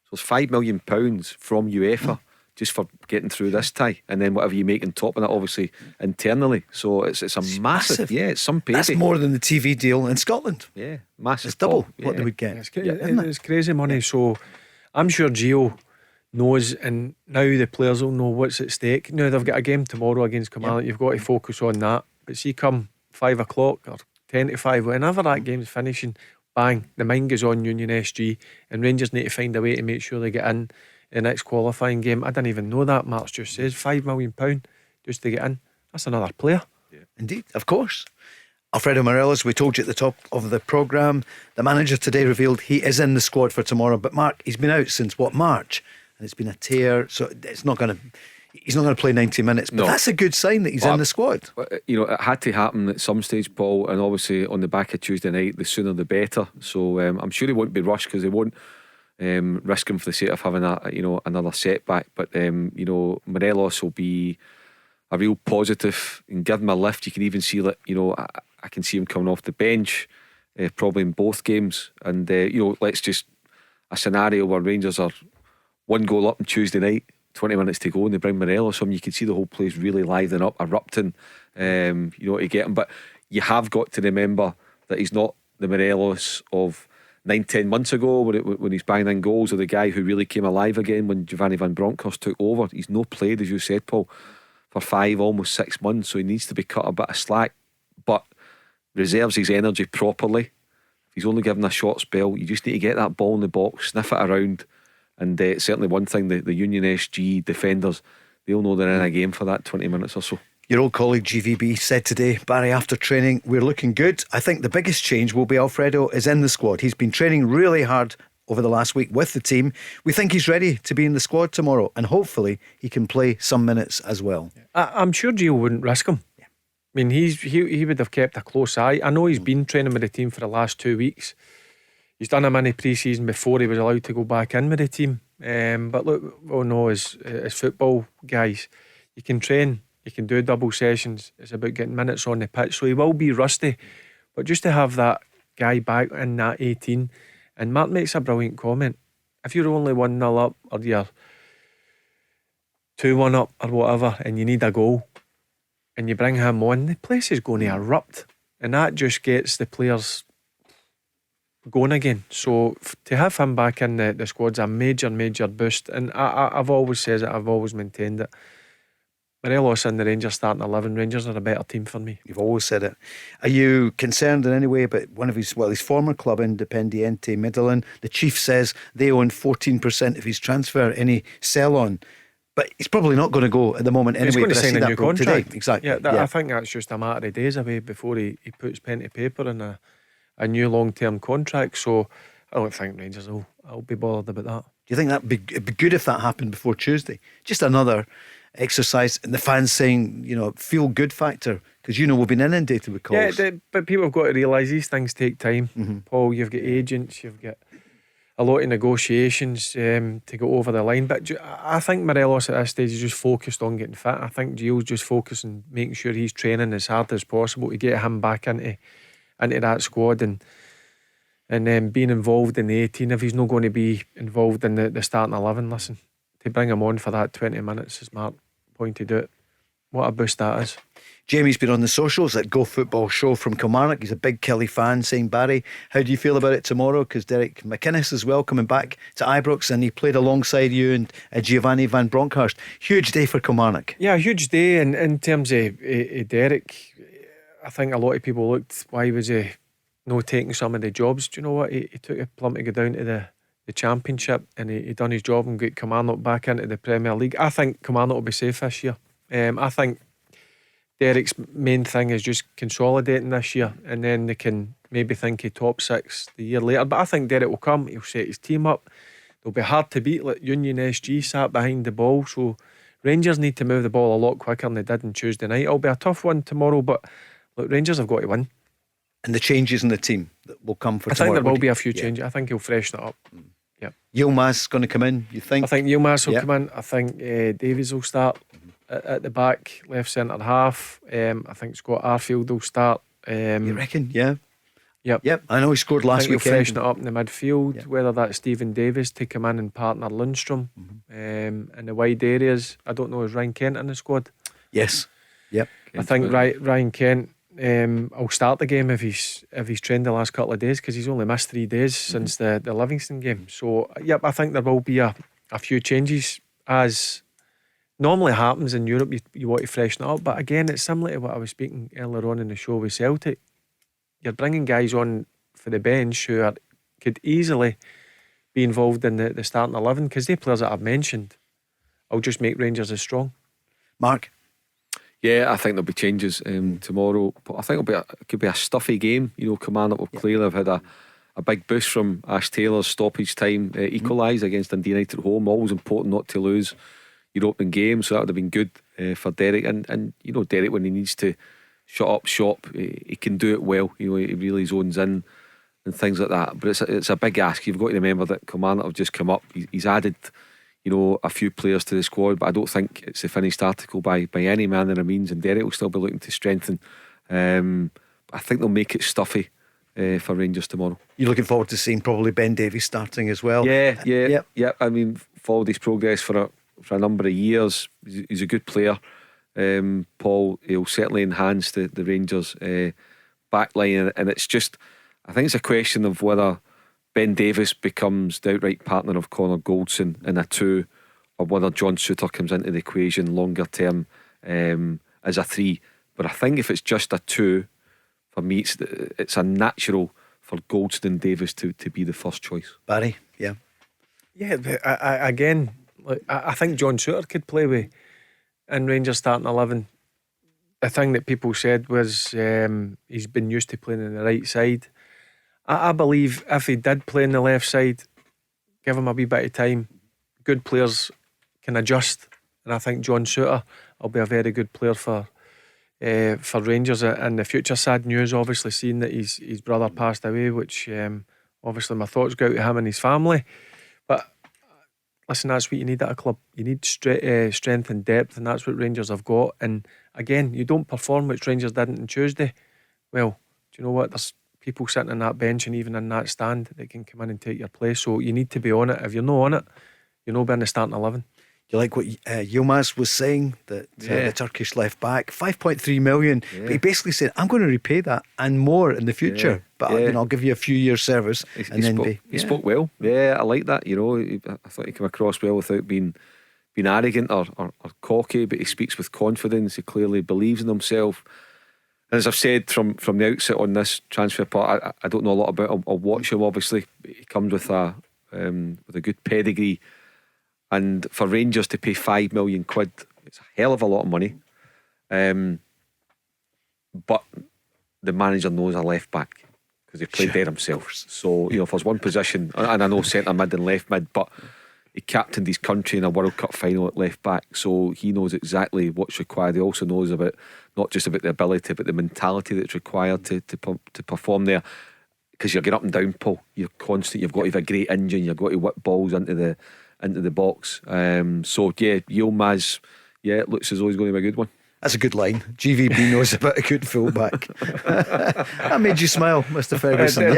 So it's £5 million from UEFA just for getting through this tie, and then whatever you make on top of that, obviously internally. So it's a massive. Yeah, it's some payday. That's more than the TV deal in Scotland. Yeah, massive. It's double what they would get. It's crazy money. So I'm sure Gio knows, and now the players will know what's at stake. Now they've got a game tomorrow against Kilmarnock. You've got to focus on that. But see, come 5 o'clock or 10 to 5, whenever that game's finishing, bang, the mind goes on Union SG, and Rangers need to find a way to make sure they get in the next qualifying game. I didn't even know that. Mark's just says £5 million just to get in. That's another player. Indeed, of course. Alfredo Morales, we told you at the top of the programme, the manager today revealed he is in the squad for tomorrow. But Mark, he's been out since March, and it's been a tear, so it's not going to, he's not going to play 90 minutes. But that's a good sign that he's in the squad. You know, it had to happen at some stage, Paul, and obviously on the back of Tuesday night, the sooner the better. So I'm sure he won't be rushed, because they won't risk him for the sake of having another setback. But Morelos will be a real positive and give him a lift. You can even see that, I can see him coming off the bench, probably in both games. And let's just a scenario where Rangers are 1 goal up on Tuesday night, 20 minutes to go, and they bring Morelos on. You can see the whole place really livening up, erupting, to get him. But you have got to remember that he's not the Morelos of 9-10 months ago when he's banging in goals, or the guy who really came alive again when Giovanni Van Bronckhorst took over. He's no played, as you said, Paul, for 5, almost 6 months, so he needs to be cut a bit of slack, but reserves his energy properly. If he's only given a short spell, you just need to get that ball in the box, sniff it around. And certainly one thing, the Union SG defenders, they'll know they're in a game for that 20 minutes or so. Your old colleague GVB said today, Barry, after training, we're looking good. I think the biggest change will be Alfredo is in the squad. He's been training really hard over the last week with the team. We think he's ready to be in the squad tomorrow, and hopefully he can play some minutes as well. I'm sure Gio wouldn't risk him. I mean, he would have kept a close eye. I know he's been training with the team for the last 2 weeks. He's done a mini pre-season before he was allowed to go back in with the team. But look, we know as football guys, you can train, you can do double sessions. It's about getting minutes on the pitch. So he will be rusty. But just to have that guy back in that 18, and Mark makes a brilliant comment. If you're only 1-0 up, or you're 2-1 up or whatever, and you need a goal, and you bring him on, the place is going to erupt, and that just gets the players going again. So to have him back in the squad's a major boost. And I've always said it, I've always maintained it. Morelos and the Rangers starting 11, Rangers are a better team for me. You've always said it. Are you concerned in any way about his former club, Independiente Medellin? The chief says they own 14% of his transfer, any sell on. But he's probably not going to go at the moment anyway. He's going to sign a new contract today. Exactly. I think that's just a matter of days away before he puts pen to paper in a new long-term contract. So I don't think Rangers will be bothered about that. Do you think it'd be good if that happened before Tuesday? Just another exercise, and the fans saying, feel good factor, because we've been inundated with calls. Yeah, but people have got to realise these things take time. Paul, you've got agents, you've got a lot of negotiations to go over the line. But I think Morelos at this stage is just focused on getting fit. I think Gio's just focused on making sure he's training as hard as possible to get him back into that squad, and then being involved in the 18. If he's not going to be involved in the starting 11, listen, to bring him on for that 20 minutes, as Mark pointed out, what a boost that is. Jamie's been on the socials at Go Football Show from Kilmarnock. He's a big Kelly fan, saying, Barry, how do you feel about it tomorrow? Because Derek McInnes as well coming back to Ibrox, and he played alongside you and Giovanni Van Bronckhorst. Huge day for Kilmarnock. Yeah, a huge day. And in terms of Derek, I think a lot of people looked, why was he not taking some of the jobs? Do you know what? He took a plumb to go down to the Championship, and he done his job and got Kilmarnock back into the Premier League. I think Kilmarnock will be safe this year. I think Derek's main thing is just consolidating this year, and then they can maybe think of top 6 the year later. But I think Derek will come, he'll set his team up, they'll be hard to beat. Like Union SG sat behind the ball, so Rangers need to move the ball a lot quicker than they did on Tuesday night. It'll be a tough one tomorrow, but look, Rangers have got to win. And the changes in the team that will come for tomorrow, tomorrow. I think there will be a few changes. I think he'll freshen it up. Yeah. Yilmaz going to come in, you think? I think Yilmaz will come in. I think Davies will start at the back, left centre half. I think Scott Arfield will start. You reckon? Yeah. Yep. I know he scored last weekend. He'll freshen it up in the midfield, whether that's Stephen Davis to come in and partner Lundstrom. In the wide areas, I don't know, is Ryan Kent in the squad? Yes. Yep. I think Ryan Kent will start the game if he's trained the last couple of days, because he's only missed 3 days since the Livingston game. So I think there will be a few changes, as normally happens in Europe. You want to freshen it up, but again, it's similar to what I was speaking earlier on in the show with Celtic. You're bringing guys on for the bench who could easily be involved in the starting 11, because the players that I've mentioned will just make Rangers as strong. Mark? Yeah, I think there'll be changes tomorrow, but I think it could be a stuffy game. Kilmarnock will clearly have had a big boost from Ash Taylor's stoppage time equalised against Dundee United at home. Always important not to lose your opening game, so that would have been good for Derek. And you know, Derek, when he needs to shut up shop, he can do it well. You know, he really zones in and things like that. But it's a big ask. You've got to remember that Kilmarnock have just come up. He's added, you know, a few players to the squad, but I don't think it's a finished article by any manner of means. And Derek will still be looking to strengthen. I think they'll make it stuffy for Rangers tomorrow. You're looking forward to seeing probably Ben Davies starting as well. Yeah. I mean, followed his progress for a number of years. He's a good player. Paul, he'll certainly enhance the Rangers back line, and it's just, I think it's a question of whether Ben Davies becomes the outright partner of Connor Goldson in a 2, or whether John Souttar comes into the equation longer term as a 3. But I think if it's just a 2, for me it's a natural for Goldson and Davies to be the first choice. Barry, yeah, but I think John Souttar could play with in Rangers starting 11. The thing that people said was he's been used to playing on the right side. I believe if he did play on the left side, give him a wee bit of time, good players can adjust, and I think John Souttar will be a very good player for Rangers in the future. Sad news, obviously, seeing that his brother passed away, which obviously my thoughts go out to him and his family. But listen, that's what you need at a club. You need strength and depth, and that's what Rangers have got. And again, you don't perform, which Rangers didn't on Tuesday. Well, do you know what? There's people sitting on that bench and even in that stand that can come in and take your place. So you need to be on it. If you're not on it, you're not being the starting 11. You like what Yilmaz was saying, that the Turkish left back, 5.3 million, but he basically said, I'm going to repay that and more in the future, but I'll give you a few years service. He spoke well. Yeah, I like that. You know, I thought he came across well without being arrogant or cocky, but he speaks with confidence. He clearly believes in himself. And as I've said from the outset on this transfer part, I don't know a lot about him. I'll watch him. Obviously, he comes with a good pedigree. And for Rangers to pay £5 million, it's a hell of a lot of money. But the manager knows a left back because he played there himself. So, you know, if there's one position, and I know centre mid and left mid, but he captained his country in a World Cup final at left back, so he knows exactly what's required. He also knows about not just about the ability, but the mentality that's required to perform there. Because you're getting up and down, Paul. You're constant. You've got to have a great engine. You've got to whip balls into the box. So yeah, Yilmaz, it looks as though he's going to be a good one. That's a good line. GVB knows about a good fullback. That made you smile, Mr. Ferguson.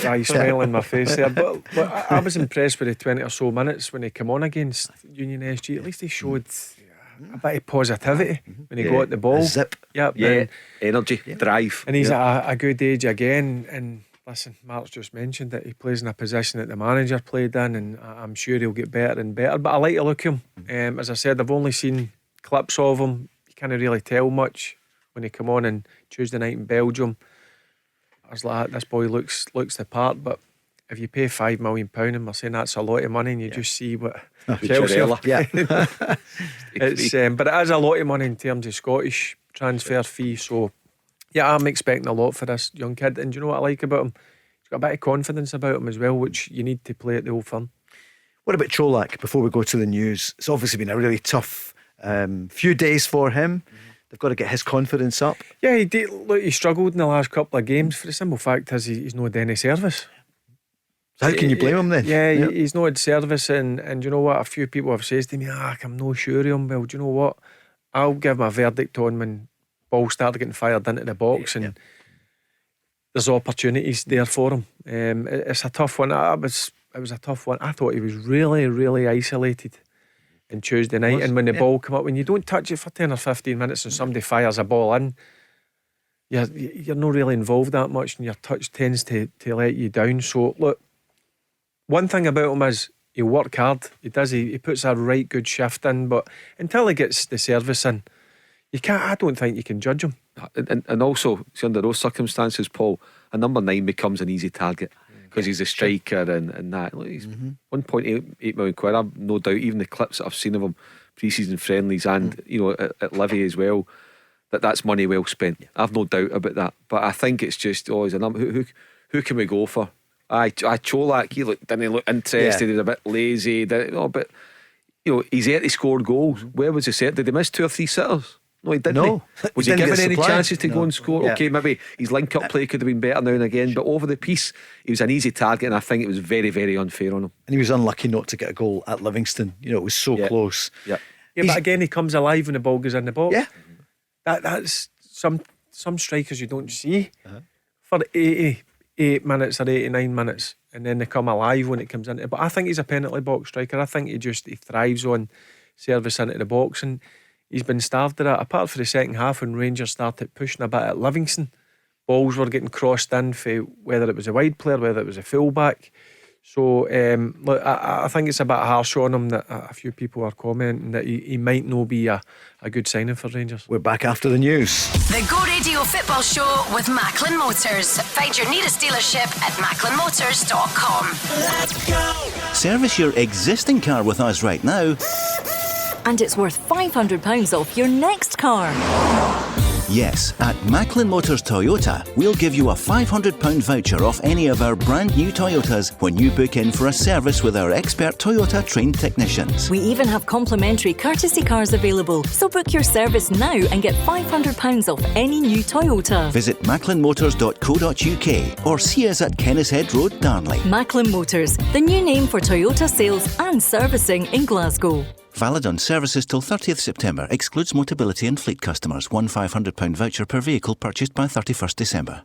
I smile in my face there. But I was impressed with the 20 or so minutes when he came on against Union SG. At least he showed a bit of positivity when he got the ball. Zip. Energy, drive. And he's at a good age again. And listen, Mark's just mentioned that he plays in a position that the manager played in, and I'm sure he'll get better and better. But I like to look at him. As I said, I've only seen clips of him. You can't really tell much when he come on Tuesday night in Belgium. I was like, this boy looks the part. But if you pay £5 million, and we're saying that's a lot of money, and you just see what Chelsea it's but it is a lot of money in terms of Scottish transfer fee. So yeah, I'm expecting a lot for this young kid. And do you know what I like about him? He's got a bit of confidence about him as well, which you need to play at the Old Firm. What about Cholak before we go to the news? It's obviously been a really tough few days for him. They've got to get his confidence up. Yeah, he did. Look, he struggled in the last couple of games. For the simple fact is he's not had any service. So how can you blame him then? Yeah, he's not had service, and you know what? A few people have said to me, I'm not sure of him. Well, do you know what? I'll give my verdict on when ball started getting fired into the box, and there's opportunities there for him. It's a tough one. It was a tough one. I thought he was really, really isolated on Tuesday night, and when the ball come up, when you don't touch it for 10 or 15 minutes and somebody fires a ball in, you're not really involved that much, and your touch tends to let you down. So look, one thing about him is he'll work hard. He does. He puts a right good shift in, but until he gets the service in, I don't think you can judge him. And also, see, under those circumstances, Paul, a number 9 becomes an easy target because he's a striker and that. Look, he's £1.8 million. I've no doubt, even the clips that I've seen of him, pre-season friendlies and at Livy as well, that's money well spent. I've no doubt about that. But I think it's just always a number. Who can we go for? Cholak, didn't he look interested? He was a bit lazy. But he's yet to score goals. Where was he set? Did he miss 2 or 3 sitters? No, he didn't. No. Was He he didn't given get any supply. chances to go No. and score? Yeah. Okay, maybe his link-up play could have been better now and again, but over the piece, he was an easy target, and I think it was very, very unfair on him. And he was unlucky not to get a goal at Livingston. It was so close. Yeah. Yeah, but again, he comes alive when the ball goes in the box. Yeah. That's some strikers you don't see for 88 minutes or 89 minutes, and then they come alive when it comes in. But I think he's a penalty box striker. I think he thrives on service into the box, and he's been starved of that. Apart from the second half when Rangers started pushing a bit at Livingston, balls were getting crossed in for whether it was a wide player, whether it was a full-back. So look, I think it's a bit harsh on him that a few people are commenting that he might not be a good signing for Rangers. We're back after the news. The Go Radio Football Show with Macklin Motors. Find your nearest dealership at macklinmotors.com. Let's go! Service your existing car with us right now. And it's worth £500 off your next car. Yes, at Macklin Motors Toyota, we'll give you a £500 voucher off any of our brand new Toyotas when you book in for a service with our expert Toyota trained technicians. We even have complimentary courtesy cars available, so book your service now and get £500 off any new Toyota. Visit macklinmotors.co.uk or see us at Kennishead Road, Darnley. Macklin Motors, the new name for Toyota sales and servicing in Glasgow. Valid on services till 30th September. Excludes Motability and fleet customers. One £500 voucher per vehicle purchased by 31st December.